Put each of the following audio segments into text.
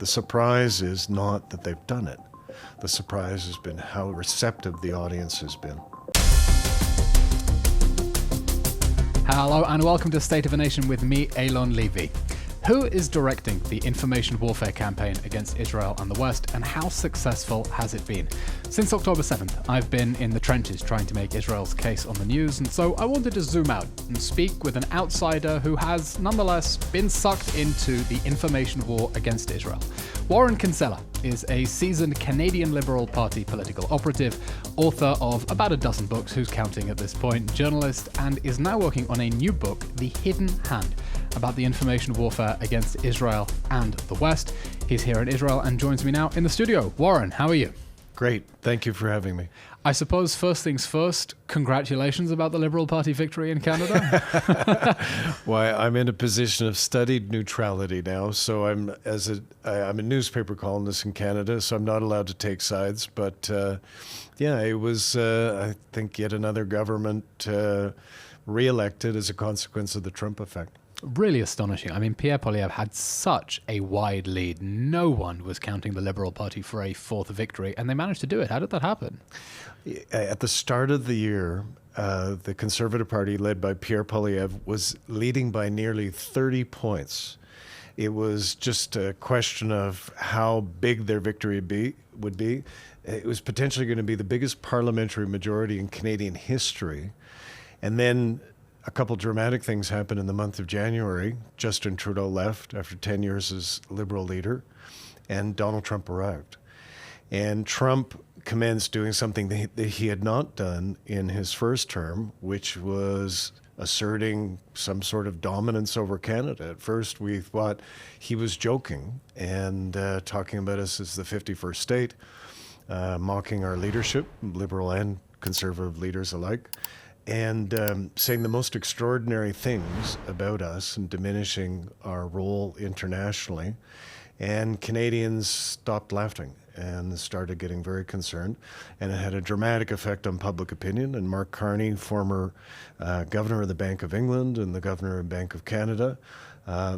The surprise is not that they've done it. The surprise has been how receptive the audience has been. Hello and welcome to State of a Nation with me, Eylon Levy. Who is directing the information warfare campaign against Israel and the West, and how successful has it been? Since October 7th, I've been in the trenches trying to make Israel's case on the news, and so I wanted to zoom out and speak with an outsider who has nonetheless been sucked into the information war against Israel. Warren Kinsella is a seasoned Canadian Liberal Party political operative, author of about a dozen books, who's counting at this point, journalist, and is now working on a new book, The Hidden Hand, about the information warfare against Israel and the West. He's here in Israel and joins me now in the studio. Warren, how are you? Great. Thank you for having me. I suppose first things first, congratulations about the Liberal Party victory in Canada. Why, I'm in a position of studied neutrality now. So I'm a newspaper columnist in Canada, so I'm not allowed to take sides. But it was, I think, yet another government re-elected as a consequence of the Trump effect. Really astonishing. I mean, Pierre Poilievre had such a wide lead. No one was counting the Liberal Party for a fourth victory, and they managed to do it. How did that happen? At the start of the year, the Conservative Party, led by Pierre Poilievre, was leading by nearly 30 points. It was just a question of how big their victory would be. It was potentially going to be the biggest parliamentary majority in Canadian history. And then a couple dramatic things happened in the month of January. Justin Trudeau left after 10 years as Liberal leader, and Donald Trump arrived. And Trump commenced doing something that he had not done in his first term, which was asserting some sort of dominance over Canada. At first, we thought he was joking and talking about us as the 51st state, mocking our leadership, Liberal and Conservative leaders alike, and saying the most extraordinary things about us and diminishing our role internationally. And Canadians stopped laughing and started getting very concerned. And it had a dramatic effect on public opinion. And Mark Carney, former governor of the Bank of England and the governor of the Bank of Canada,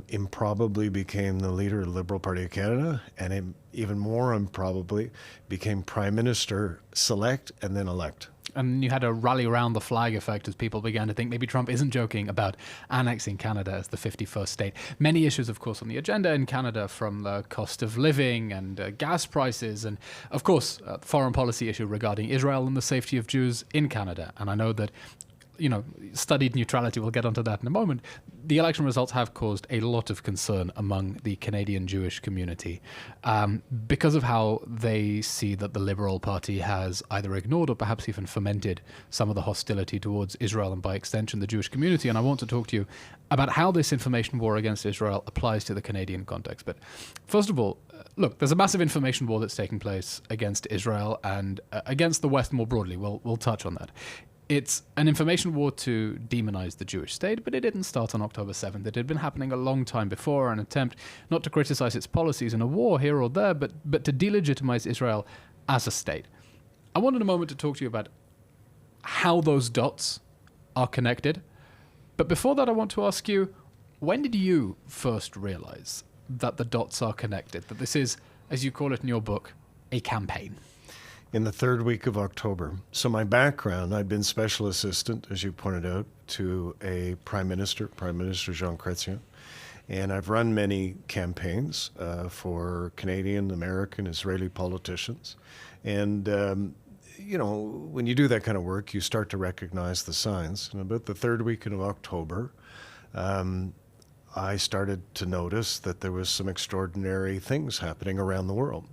improbably became the leader of the Liberal Party of Canada, and even more improbably became Prime Minister select and then elect. And you had a rally around the flag effect as people began to think maybe Trump isn't joking about annexing Canada as the 51st state. Many issues, of course, on the agenda in Canada, from the cost of living and gas prices, and, of course, foreign policy issue regarding Israel and the safety of Jews in Canada. And I know that, studied neutrality, we'll get onto that in a moment. The election results have caused a lot of concern among the Canadian Jewish community because of how they see that the Liberal Party has either ignored or perhaps even fomented some of the hostility towards Israel and, by extension, the Jewish community. And I want to talk to you about how this information war against Israel applies to the Canadian context. But first of all, look, there's a massive information war that's taking place against Israel and against the West more broadly. We'll touch on that. It's an information war to demonize the Jewish state, but it didn't start on October 7th. It had been happening a long time before, an attempt not to criticize its policies in a war here or there, but to delegitimize Israel as a state. I wanted a moment to talk to you about how those dots are connected. But before that, I want to ask you, when did you first realize that the dots are connected, that this is, as you call it in your book, a campaign? In the third week of October. So my background, I'd been special assistant, as you pointed out, to a Prime Minister Jean Chrétien. And I've run many campaigns for Canadian, American, Israeli politicians. And, when you do that kind of work, you start to recognize the signs. And about the third week of October, I started to notice that there was some extraordinary things happening around the world.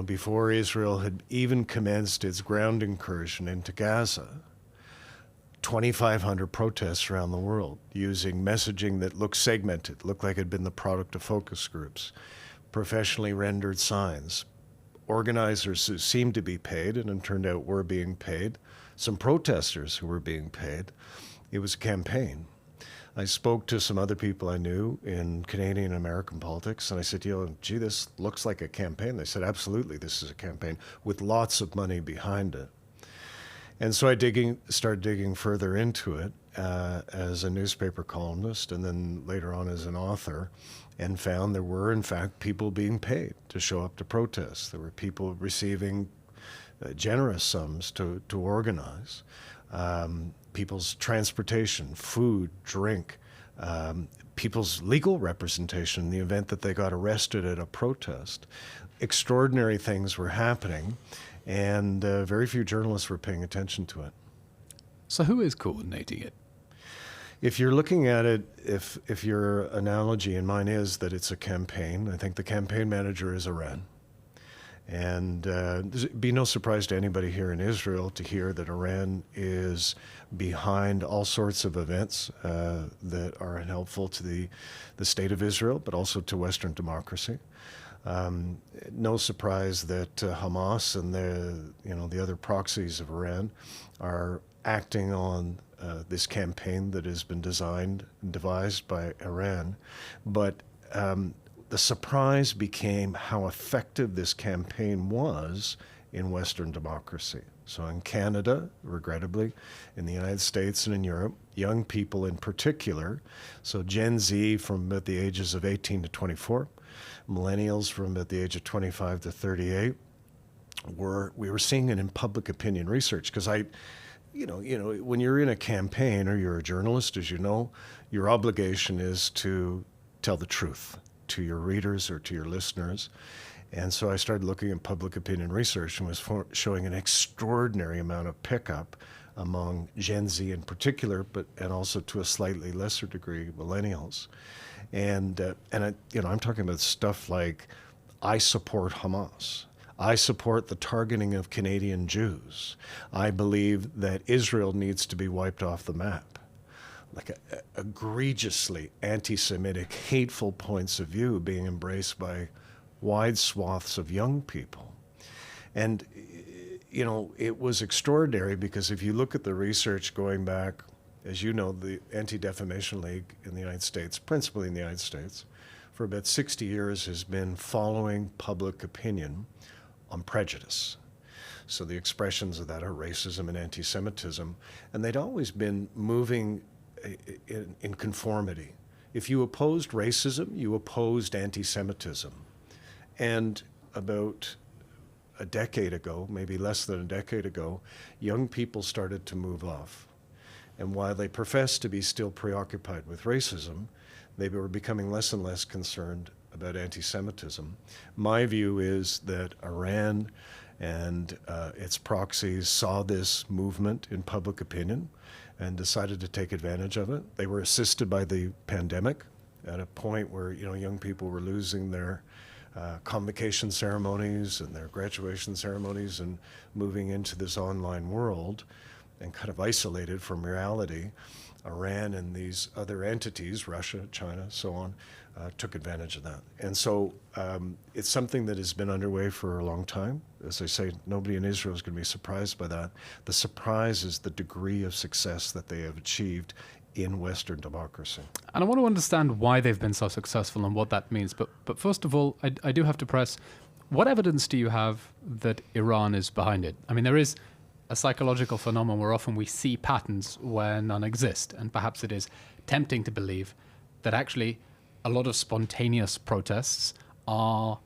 Before Israel had even commenced its ground incursion into Gaza, 2,500 protests around the world using messaging that looked segmented, looked like it had been the product of focus groups, professionally rendered signs, organizers who seemed to be paid and it turned out were being paid, some protesters who were being paid. It was a campaign. I spoke to some other people I knew in Canadian and American politics, and I said, gee, this looks like a campaign. They said, absolutely, this is a campaign with lots of money behind it. And so I started digging further into it as a newspaper columnist and then later on as an author. and found there were, in fact, people being paid to show up to protest. There were people receiving generous sums to organize. People's transportation, food, drink, people's legal representation in the event that they got arrested at a protest. Extraordinary things were happening, and very few journalists were paying attention to it. So who is coordinating it? If you're looking at it, if your analogy, and mine is that it's a campaign, I think the campaign manager is Iran. And it'd be no surprise to anybody here in Israel to hear that Iran is behind all sorts of events that are unhelpful to the state of Israel, but also to Western democracy. No surprise that Hamas and the other proxies of Iran are acting on this campaign that has been designed and devised by Iran. But the surprise became how effective this campaign was in Western democracy. So in Canada, regrettably, in the United States and in Europe, young people in particular, so Gen Z from about the ages of 18 to 24, millennials from about the age of 25 to 38, we were seeing it in public opinion research. Because when you're in a campaign or you're a journalist, as you know, your obligation is to tell the truth to your readers or to your listeners. And so I started looking at public opinion research and was showing an extraordinary amount of pickup among Gen Z in particular, and also to a slightly lesser degree, millennials. And I'm talking about stuff like, I support Hamas. I support the targeting of Canadian Jews. I believe that Israel needs to be wiped off the map. Like egregiously anti-Semitic, hateful points of view being embraced by wide swaths of young people. And, it was extraordinary because if you look at the research going back, as you know, the Anti-Defamation League in the United States, principally in the United States, for about 60 years has been following public opinion on prejudice. So the expressions of that are racism and anti-Semitism, and they'd always been moving in conformity. If you opposed racism, you opposed anti-Semitism. And about a decade ago, maybe less than a decade ago, young people started to move off. And while they professed to be still preoccupied with racism, they were becoming less and less concerned about anti-Semitism. My view is that Iran and its proxies saw this movement in public opinion and decided to take advantage of it. They were assisted by the pandemic at a point where young people were losing their convocation ceremonies and their graduation ceremonies and moving into this online world and kind of isolated from reality. Iran and these other entities, Russia, China, so on, took advantage of that. And so it's something that has been underway for a long time. As I say, nobody in Israel is going to be surprised by that. The surprise is the degree of success that they have achieved in Western democracy. And I want to understand why they've been so successful and what that means. But first of all, I do have to press, what evidence do you have that Iran is behind it? I mean, there is a psychological phenomenon where often we see patterns where none exist. And perhaps it is tempting to believe that actually a lot of spontaneous protests are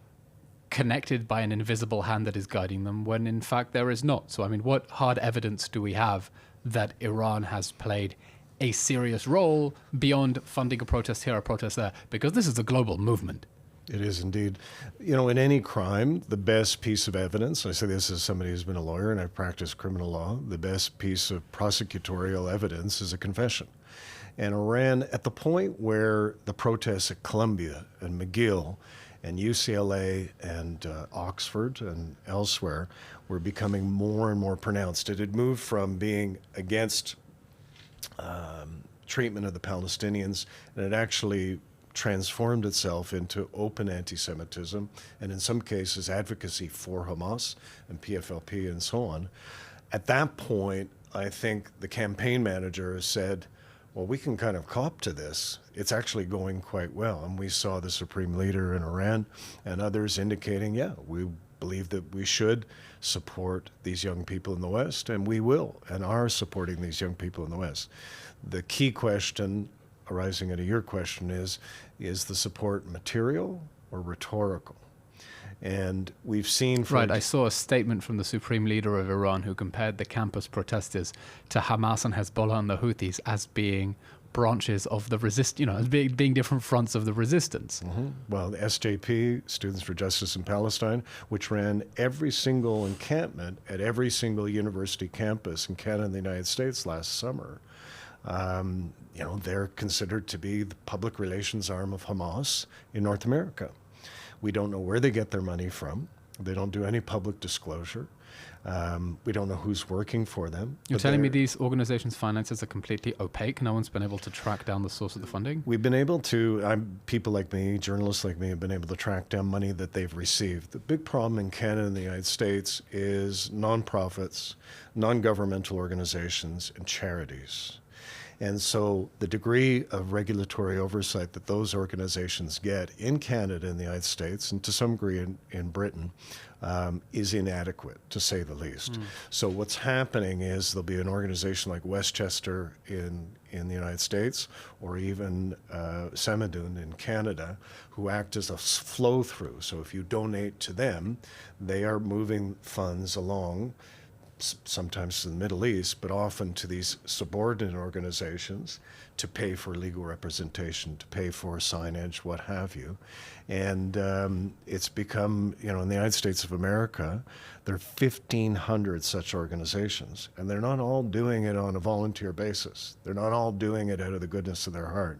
connected by an invisible hand that is guiding them, when in fact there is not. So, I mean, what hard evidence do we have that Iran has played a serious role beyond funding a protest here, a protest there? Because this is a global movement. It is indeed. In any crime, the best piece of evidence, I say this as somebody who's been a lawyer and I've practiced criminal law, the best piece of prosecutorial evidence is a confession. And Iran, at the point where the protests at Columbia and McGill and UCLA and Oxford and elsewhere were becoming more and more pronounced, it had moved from being against treatment of the Palestinians, and it actually transformed itself into open anti-Semitism, and in some cases advocacy for Hamas and PFLP and so on. At that point, I think the campaign manager has said, well, we can kind of cop to this. It's actually going quite well. And we saw the supreme leader in Iran and others indicating, yeah, we believe that we should support these young people in the West, and we will and are supporting these young people in the West. The key question arising out of your question is the support material or rhetorical? And we've seen... Right, I saw a statement from the supreme leader of Iran who compared the campus protesters to Hamas and Hezbollah and the Houthis as being branches of the as being different fronts of the resistance. Mm-hmm. Well, the SJP, Students for Justice in Palestine, which ran every single encampment at every single university campus in Canada and the United States last summer, they're considered to be the public relations arm of Hamas in North America. We don't know where they get their money from. They don't do any public disclosure. We don't know who's working for them. You're telling me these organizations' finances are completely opaque? No one's been able to track down the source of the funding? We've been able to, people like me, journalists like me, have been able to track down money that they've received. The big problem in Canada and the United States is nonprofits, non-governmental organizations, and charities. And so the degree of regulatory oversight that those organizations get in Canada and the United States, and to some degree in Britain, is inadequate, to say the least. So what's happening is there'll be an organization like Westchester in the United States, or even Samadoun in Canada, who act as a flow-through. So if you donate to them, they are moving funds along, sometimes to the Middle East, but often to these subordinate organizations to pay for legal representation, to pay for signage, what have you. And it's become, in the United States of America, there are 1,500 such organizations, and they're not all doing it on a volunteer basis. They're not all doing it out of the goodness of their heart.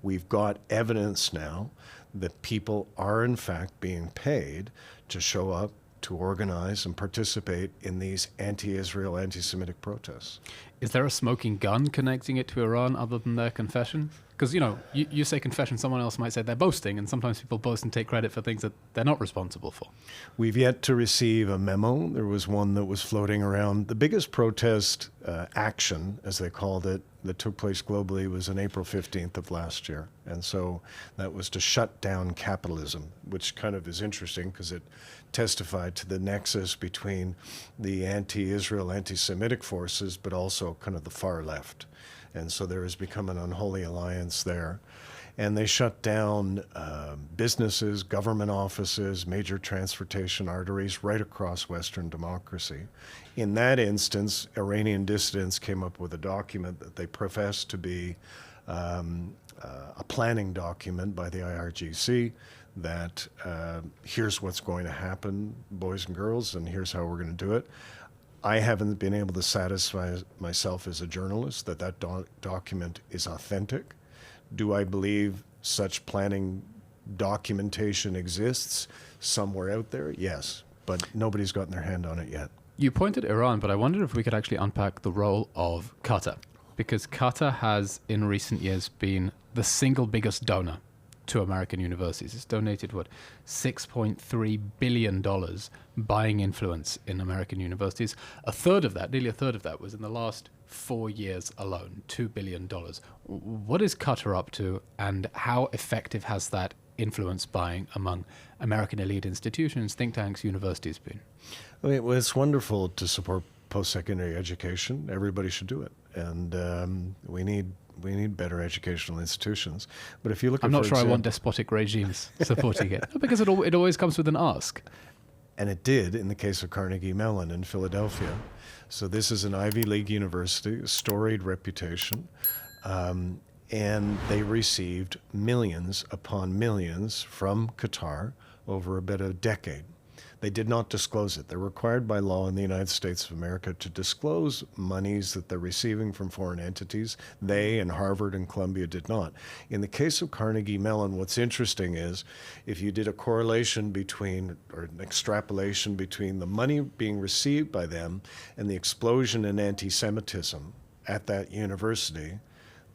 We've got evidence now that people are in fact being paid to show up, to organize and participate in these anti-Israel, anti-Semitic protests. Is there a smoking gun connecting it to Iran other than their confession? Because, you say confession, someone else might say they're boasting, and sometimes people boast and take credit for things that they're not responsible for. We've yet to receive a memo. There was one that was floating around. The biggest protest action, as they called it, that took place globally was on April 15th of last year. And so that was to shut down capitalism, which kind of is interesting because it testified to the nexus between the anti-Israel, anti-Semitic forces, but also kind of the far left. And so there has become an unholy alliance there. And they shut down businesses, government offices, major transportation arteries right across Western democracy. In that instance, Iranian dissidents came up with a document that they professed to be a planning document by the IRGC that here's what's going to happen, boys and girls, and here's how we're going to do it. I haven't been able to satisfy myself as a journalist that that document is authentic. Do I believe such planning documentation exists somewhere out there? Yes, but nobody's gotten their hand on it yet. You pointed Iran, but I wondered if we could actually unpack the role of Qatar, because Qatar has in recent years been the single biggest donor to American universities. It's donated, $6.3 billion buying influence in American universities. Nearly a third of that was in the last 4 years alone, $2 billion. What is Qatar up to, and how effective has that influence buying among American elite institutions, think tanks, universities been? Well, it's wonderful to support post-secondary education. Everybody should do it. And we need better educational institutions. But if you look at, I'm not sure I want despotic regimes supporting it, because it always comes with an ask. And it did in the case of Carnegie Mellon in Philadelphia. So this is an Ivy League university, a storied reputation, and they received millions upon millions from Qatar over about a decade. They did not disclose it. They're required by law in the United States of America to disclose monies that they're receiving from foreign entities. They and Harvard and Columbia did not. In the case of Carnegie Mellon, what's interesting is if you did a correlation between, or an extrapolation between the money being received by them and the explosion in anti-Semitism at that university,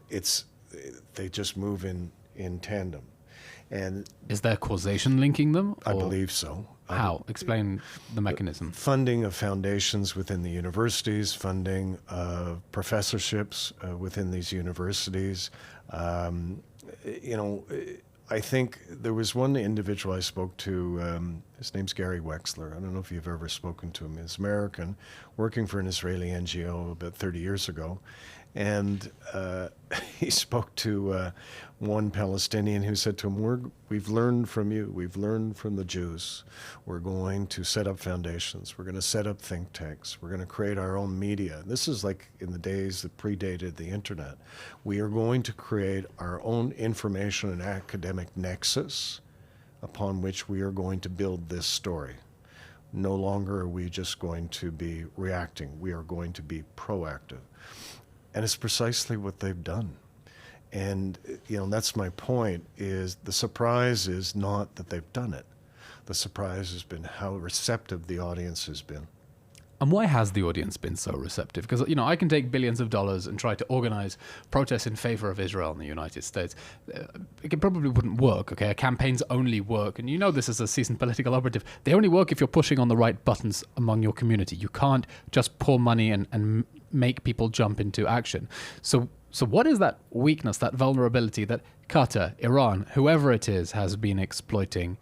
they just move in tandem. And is there causation linking them? I believe so. How? Explain the mechanism. Funding of foundations within the universities, funding of professorships within these universities. I think there was one individual I spoke to His name's Gary Wexler. I don't know if you've ever spoken to him. He's American, working for an Israeli NGO about 30 years ago. And he spoke to one Palestinian who said to him, we've learned from you. We've learned from the Jews. We're going to set up foundations. We're going to set up think tanks. We're going to create our own media. This is like in the days that predated the internet. We are going to create our own information and academic nexus upon which we are going to build this story. No longer are we just going to be reacting. We are going to be proactive. And it's precisely what they've done. And, that's my point, is the surprise is not that they've done it. The surprise has been how receptive the audience has been. And why has the audience been so receptive? Because, I can take billions of dollars and try to organize protests in favor of Israel in the United States. It probably wouldn't work, okay? Campaigns only work, and this as a seasoned political operative, they only work if you're pushing on the right buttons among your community. You can't just pour money and make people jump into action. So what is that weakness, that vulnerability that Qatar, Iran, whoever it is, has been exploiting,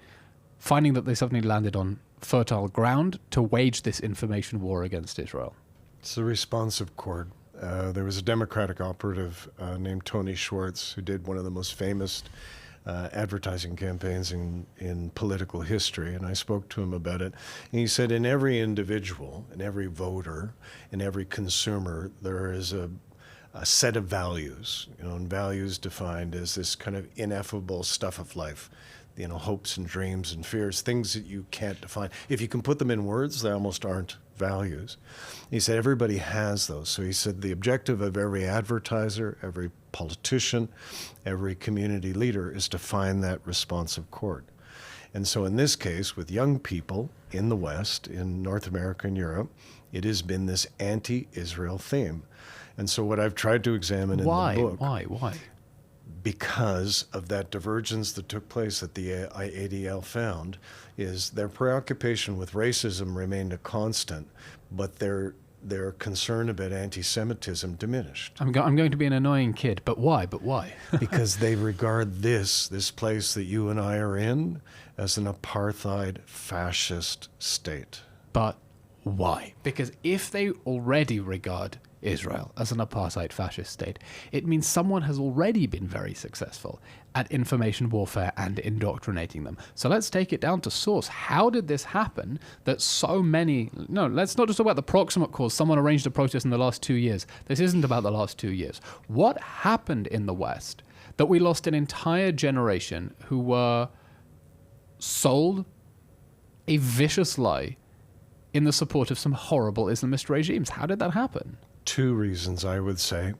finding that they suddenly landed on fertile ground to wage this information war against Israel? It's the responsive chord. There was a Democratic operative named Tony Schwartz who did one of the most famous advertising campaigns in political history, and I spoke to him about it. And he said, in every individual, in every voter, in every consumer, there is a set of values, and values defined as this kind of ineffable stuff of life, hopes and dreams and fears, things that you can't define. If you can put them in words, they almost aren't values. He said everybody has those. So he said the objective of every advertiser, every politician, every community leader is to find that responsive chord. And so in this case, with young people in the West, in North America and Europe, it has been this anti-Israel theme. And so what I've tried to examine in the book... Why? Because of that divergence that took place that the ADL found, is their preoccupation with racism remained a constant, but their concern about anti-Semitism diminished. I'm going to be an annoying kid, but why? Because they regard this place that you and I are in as an apartheid fascist state. But why? Because if they already regard Israel as an apartheid fascist state, it means someone has already been very successful at information warfare and indoctrinating them. So let's take it down to source. How did this happen that so many... No, let's not just talk about the proximate cause. Someone arranged a protest in the last 2 years. This isn't about the last 2 years. What happened in the West that we lost an entire generation who were sold a vicious lie in the support of some horrible Islamist regimes? How did that happen? Two reasons, I would say.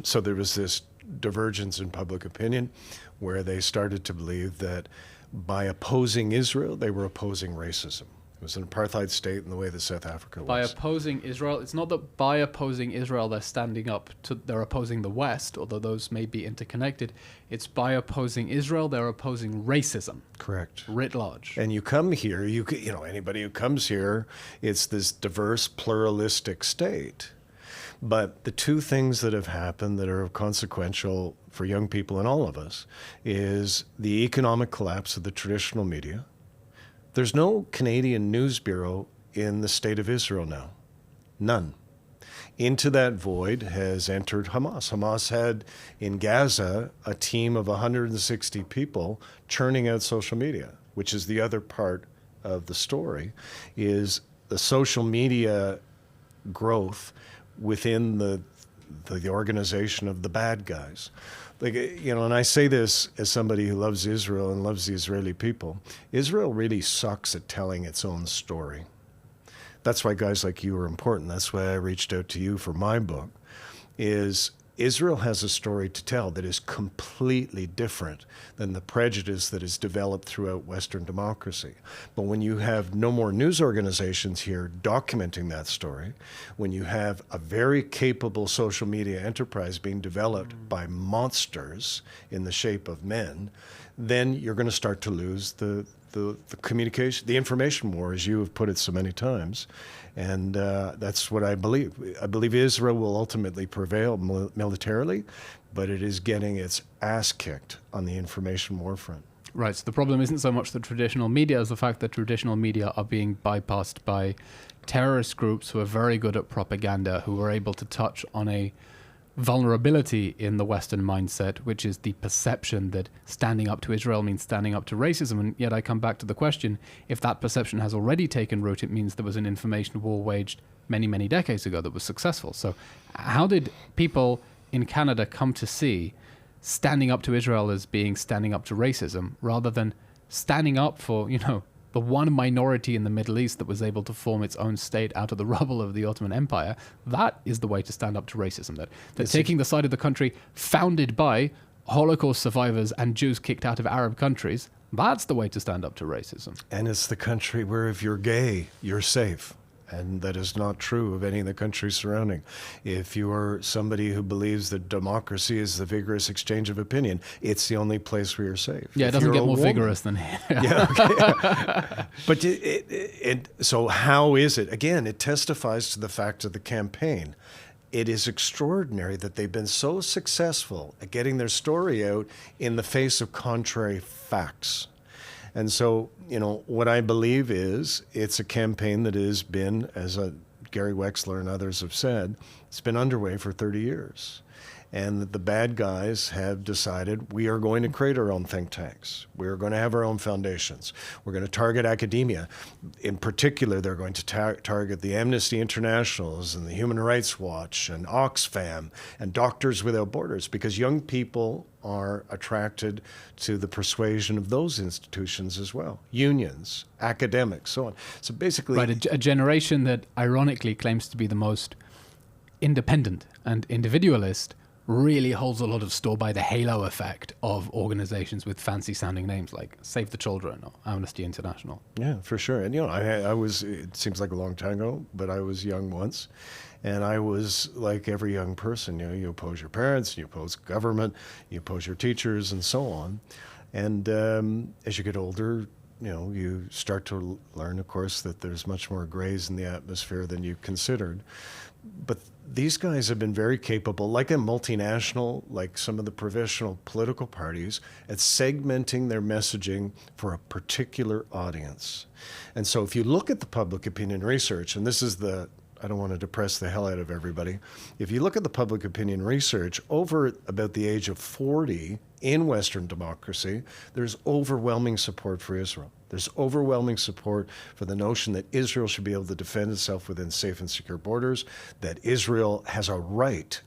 So there was this divergence in public opinion where they started to believe that by opposing Israel, they were opposing racism. It was an apartheid state in the way that South Africa was. By opposing Israel, it's not that by opposing Israel they're standing up to, they're opposing the West, although those may be interconnected. It's by opposing Israel, they're opposing racism. Correct. Writ large. And you come here, anybody who comes here, it's this diverse, pluralistic state. But the two things that have happened that are consequential for young people and all of us is the economic collapse of the traditional media. There's no Canadian news bureau in the state of Israel now. None. Into that void has entered Hamas. Hamas had in Gaza a team of 160 people churning out social media, which is the other part of the story, is the social media growth within the organization of the bad guys. And I say this as somebody who loves Israel and loves the Israeli people. Israel really sucks at telling its own story. That's why guys like you are important. That's why I reached out to you for my book, is Israel has a story to tell that is completely different than the prejudice that is developed throughout Western democracy. But when you have no more news organizations here documenting that story, when you have a very capable social media enterprise being developed by monsters in the shape of men, then you're going to start to lose the communication, the information war, as you have put it so many times. And that's what I believe. I believe Israel will ultimately prevail militarily, but it is getting its ass kicked on the information war front. Right, so the problem isn't so much the traditional media as the fact that traditional media are being bypassed by terrorist groups who are very good at propaganda, who are able to touch on a vulnerability in the Western mindset, which is the perception that standing up to Israel means standing up to racism. And yet I come back to the question, if that perception has already taken root, it means there was an information war waged many, many decades ago that was successful. So how did people in Canada come to see standing up to Israel as being standing up to racism rather than standing up for, the one minority in the Middle East that was able to form its own state out of the rubble of the Ottoman Empire? That is the way to stand up to racism. That taking the side of the country founded by Holocaust survivors and Jews kicked out of Arab countries, that's the way to stand up to racism. And it's the country where if you're gay, you're safe. And that is not true of any of the countries surrounding. If you are somebody who believes that democracy is the vigorous exchange of opinion, it's the only place where you're safe. Yeah, it doesn't get more vigorous than here. Yeah, okay. But so how is it? Again, it testifies to the fact of the campaign. It is extraordinary that they've been so successful at getting their story out in the face of contrary facts. And so, what I believe is it's a campaign that has been, as Gary Wexler and others have said, it's been underway for 30 years. And that the bad guys have decided we are going to create our own think tanks. We're going to have our own foundations. We're going to target academia. In particular, they're going to target the Amnesty Internationals and the Human Rights Watch and Oxfam and Doctors Without Borders, because young people are attracted to the persuasion of those institutions as well. Unions, academics, so on. So basically... Right, a generation that ironically claims to be the most independent and individualist really holds a lot of store by the halo effect of organizations with fancy sounding names like Save the Children or Amnesty International. Yeah, for sure. And, I was, it seems like a long time ago, but I was young once. And I was like every young person, you oppose your parents, you oppose government, you oppose your teachers and so on. And as you get older, you start to learn, of course, that there's much more grays in the atmosphere than you considered. But these guys have been very capable, like a multinational, like some of the professional political parties, at segmenting their messaging for a particular audience. And so if you look at the public opinion research, and this is I don't want to depress the hell out of everybody. If you look at the public opinion research, over about the age of 40 in Western democracy, there's overwhelming support for Israel. There's overwhelming support for the notion that Israel should be able to defend itself within safe and secure borders, that Israel has a right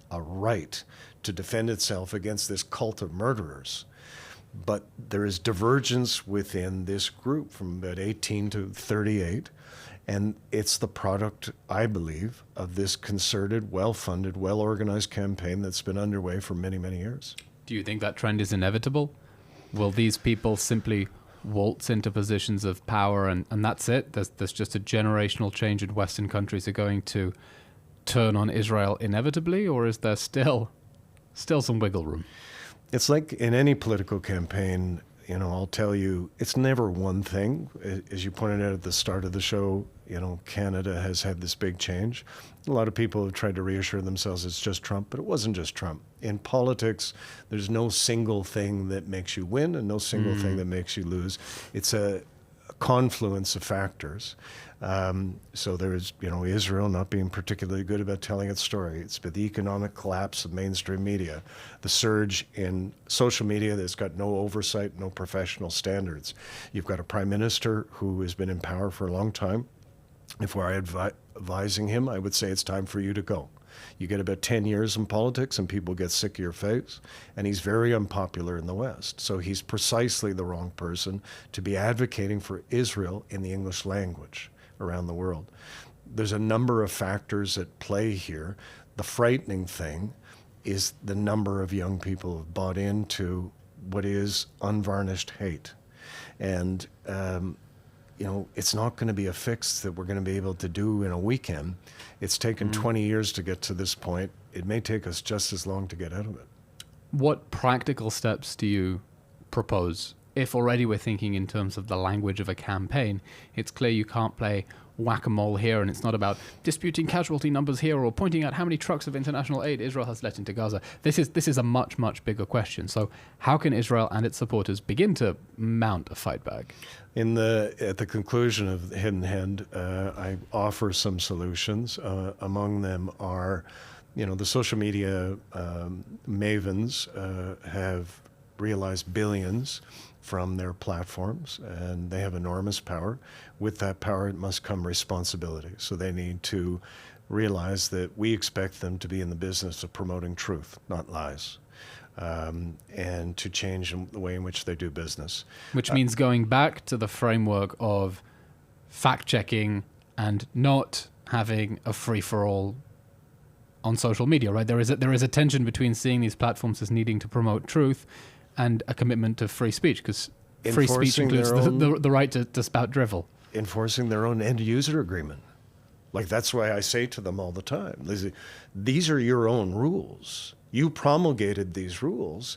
to defend itself against this cult of murderers. But there is divergence within this group from about 18 to 38. And it's the product, I believe, of this concerted, well-funded, well-organized campaign that's been underway for many, many years. Do you think that trend is inevitable? Will these people simply waltz into positions of power and that's it? There's just a generational change in Western countries are going to turn on Israel inevitably, or is there still some wiggle room? It's like in any political campaign, I'll tell you, it's never one thing. As you pointed out at the start of the show, Canada has had this big change. A lot of people have tried to reassure themselves it's just Trump, but it wasn't just Trump. In politics, there's no single thing that makes you win and no single thing that makes you lose. It's a confluence of factors. So there is, Israel not being particularly good about telling its story. It's been the economic collapse of mainstream media, the surge in social media that's got no oversight, no professional standards. You've got a prime minister who has been in power for a long time. If we're advising him, I would say it's time for you to go. You get about 10 years in politics and people get sick of your face, and he's very unpopular in the West. So he's precisely the wrong person to be advocating for Israel in the English language around the world. There's a number of factors at play here. The frightening thing is the number of young people who have bought into what is unvarnished hate. And it's not going to be a fix that we're going to be able to do in a weekend. It's taken 20 years to get to this point. It may take us just as long to get out of it. What practical steps do you propose? If already we're thinking in terms of the language of a campaign, it's clear you can't play whack-a-mole here, and it's not about disputing casualty numbers here or pointing out how many trucks of international aid Israel has let into Gaza. This is a much, much bigger question. So how can Israel and its supporters begin to mount a fight back? At the conclusion of Hidden Hand, I offer some solutions. Among them are, the social media mavens have realized billions from their platforms, and they have enormous power. With that power, it must come responsibility. So they need to realize that we expect them to be in the business of promoting truth, not lies, and to change the way in which they do business. Which means going back to the framework of fact-checking and not having a free-for-all on social media, right? There is a tension between seeing these platforms as needing to promote truth and a commitment to free speech, because free speech includes the right to spout drivel. Enforcing their own end-user agreement. Like, that's why I say to them all the time, these are your own rules. You promulgated these rules.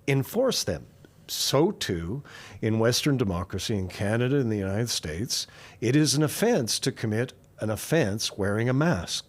Enforce them. So, too, in Western democracy, in Canada and the United States, it is an offense to commit an offense wearing a mask.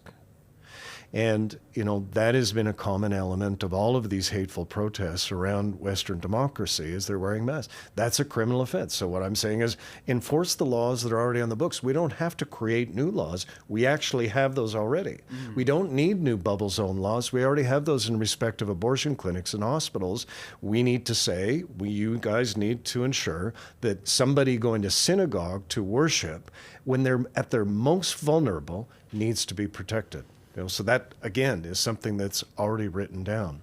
And, that has been a common element of all of these hateful protests around Western democracy, is they're wearing masks. That's a criminal offense. So what I'm saying is enforce the laws that are already on the books. We don't have to create new laws. We actually have those already. We don't need new bubble zone laws. We already have those in respect of abortion clinics and hospitals. We need to say, you guys need to ensure that somebody going to synagogue to worship when they're at their most vulnerable needs to be protected. So that, again, is something that's already written down.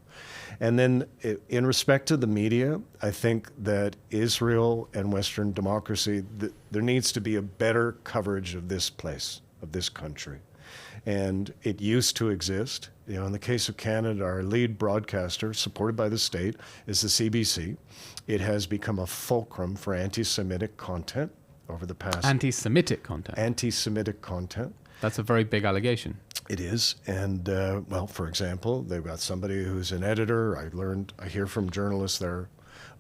And then in respect to the media, I think that Israel and Western democracy, there needs to be a better coverage of this place, of this country. And it used to exist. In the case of Canada, our lead broadcaster, supported by the state, is the CBC. It has become a fulcrum for anti-Semitic content over the past... Anti-Semitic content? Anti-Semitic content. That's a very big allegation. It is. And, for example, they've got somebody who's an editor. I hear from journalists there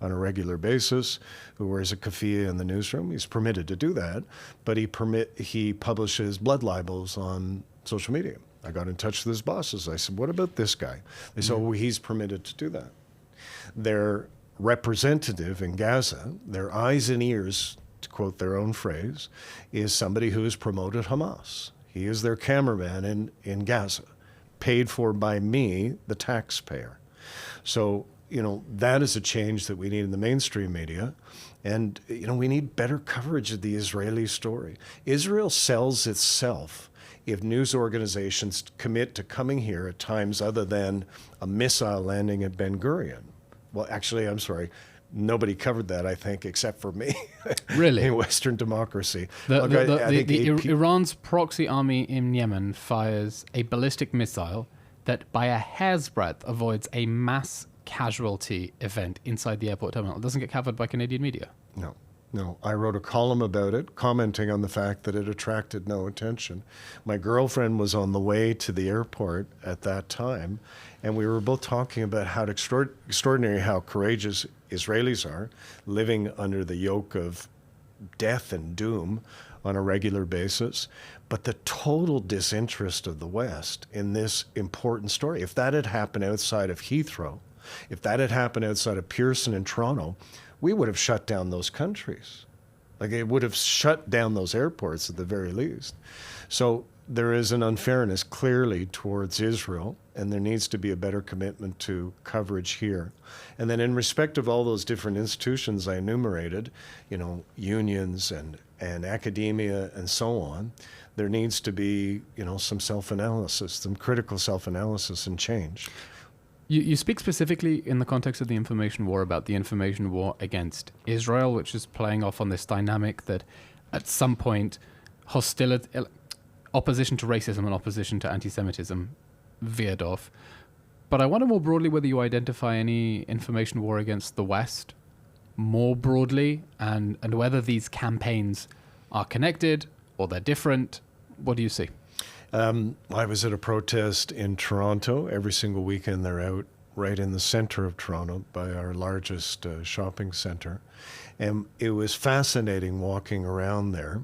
on a regular basis who wears a keffiyeh in the newsroom. He's permitted to do that, but he publishes blood libels on social media. I got in touch with his bosses. I said, what about this guy? They said, well, he's permitted to do that. Their representative in Gaza, their eyes and ears, to quote their own phrase, is somebody who has promoted Hamas. He is their cameraman in Gaza, paid for by me, the taxpayer. So, that is a change that we need in the mainstream media. And, we need better coverage of the Israeli story. Israel sells itself if news organizations commit to coming here at times other than a missile landing at Ben Gurion. Well, actually, I'm sorry. Nobody covered that, I think, except for me. Really? In Western democracy. Iran's proxy army in Yemen fires a ballistic missile that by a hair's breadth avoids a mass casualty event inside the airport terminal. It doesn't get covered by Canadian media. No. I wrote a column about it, commenting on the fact that it attracted no attention. My girlfriend was on the way to the airport at that time, and we were both talking about how extraordinary, how courageous Israelis are, living under the yoke of death and doom on a regular basis, but the total disinterest of the West in this important story. If that had happened outside of Heathrow, if that had happened outside of Pearson and Toronto, we would have shut down those countries. Like, it would have shut down those airports at the very least. So there is an unfairness clearly towards Israel, and there needs to be a better commitment to coverage here. And then in respect of all those different institutions I enumerated, unions and academia and so on, there needs to be, some self-analysis, some critical self-analysis and change. You speak specifically in the context of the information war about the information war against Israel, which is playing off on this dynamic that at some point opposition to racism and opposition to anti-Semitism veered off. But I wonder more broadly whether you identify any information war against the West more broadly, and whether these campaigns are connected or they're different. What do you see? I was at a protest in Toronto. Every single weekend they're out right in the center of Toronto by our largest shopping center. And it was fascinating walking around there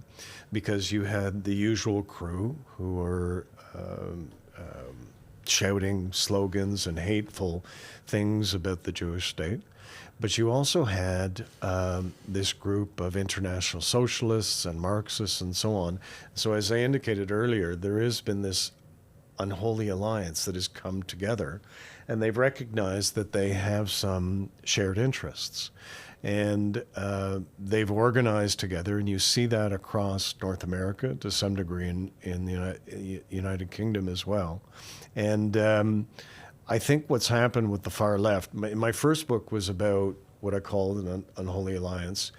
because you had the usual crew who were shouting slogans and hateful things about the Jewish state. But you also had this group of international socialists and Marxists and so on. So as I indicated earlier, there has been this unholy alliance that has come together, and they've recognized that they have some shared interests. And they've organized together, and you see that across North America to some degree in the United Kingdom as well. And I think what's happened with the far left, my first book was about what I called an unholy alliance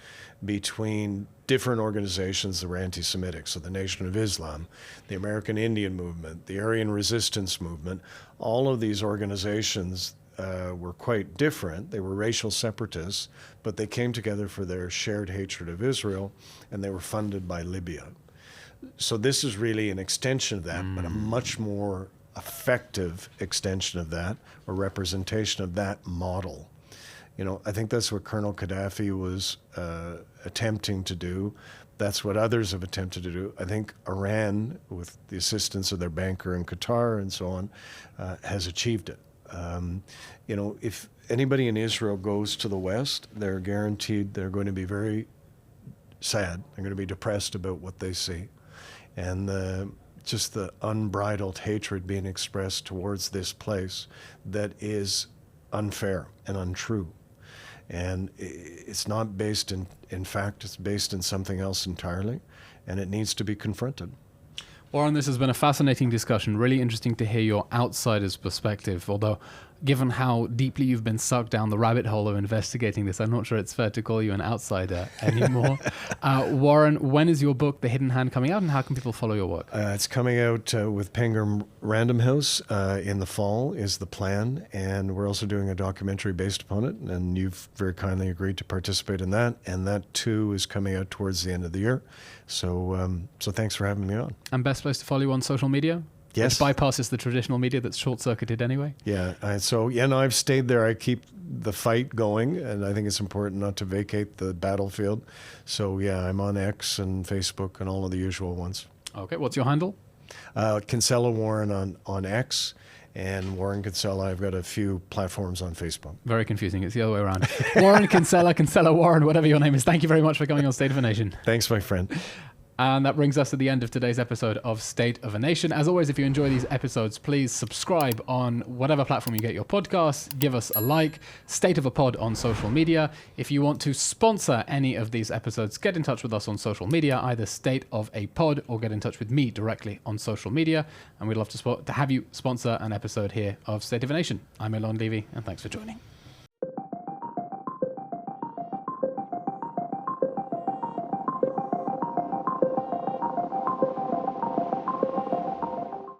between different organizations that were anti-Semitic. So the Nation of Islam, the American Indian Movement, the Aryan Resistance Movement, all of these organizations were quite different. They were racial separatists, but they came together for their shared hatred of Israel, and they were funded by Libya. So this is really an extension of that, but a much more effective extension of that, or representation of that model. You know, I think that's what Colonel Gaddafi was attempting to do. That's what others have attempted to do. I think Iran, with the assistance of their banker in Qatar and so on, has achieved it. You know, if anybody in Israel goes to the West, they're guaranteed they're going to be very sad. They're going to be depressed about what they see. And just the unbridled hatred being expressed towards this place that is unfair and untrue. And it's not based in fact, it's based in something else entirely, and it needs to be confronted. Warren, this has been a fascinating discussion. Really interesting to hear your outsider's perspective, although given how deeply you've been sucked down the rabbit hole of investigating this, I'm not sure it's fair to call you an outsider anymore. Warren, when is your book, The Hidden Hand, coming out, and how can people follow your work? It's coming out with Penguin Random House in the fall is the plan, and we're also doing a documentary based upon it, and you've very kindly agreed to participate in that, and that too is coming out towards the end of the year. So thanks for having me on. And best place to follow you on social media? Yes. Which bypasses the traditional media that's short-circuited anyway? Yeah. I've stayed there. I keep the fight going, and I think it's important not to vacate the battlefield. So, yeah, I'm on X and Facebook and all of the usual ones. Okay. What's your handle? Kinsella Warren on X, and Warren Kinsella. I've got a few platforms on Facebook. Very confusing. It's the other way around. Warren Kinsella, Kinsella Warren, whatever your name is. Thank you very much for coming on State of a Nation. Thanks, my friend. And that brings us to the end of today's episode of State of a Nation. As always, if you enjoy these episodes, please subscribe on whatever platform you get your podcasts. Give us a like. State of a Pod on social media. If you want to sponsor any of these episodes, get in touch with us on social media, either State of a Pod or get in touch with me directly on social media. And we'd love to have you sponsor an episode here of State of a Nation. I'm Eylon Levy, and thanks for joining.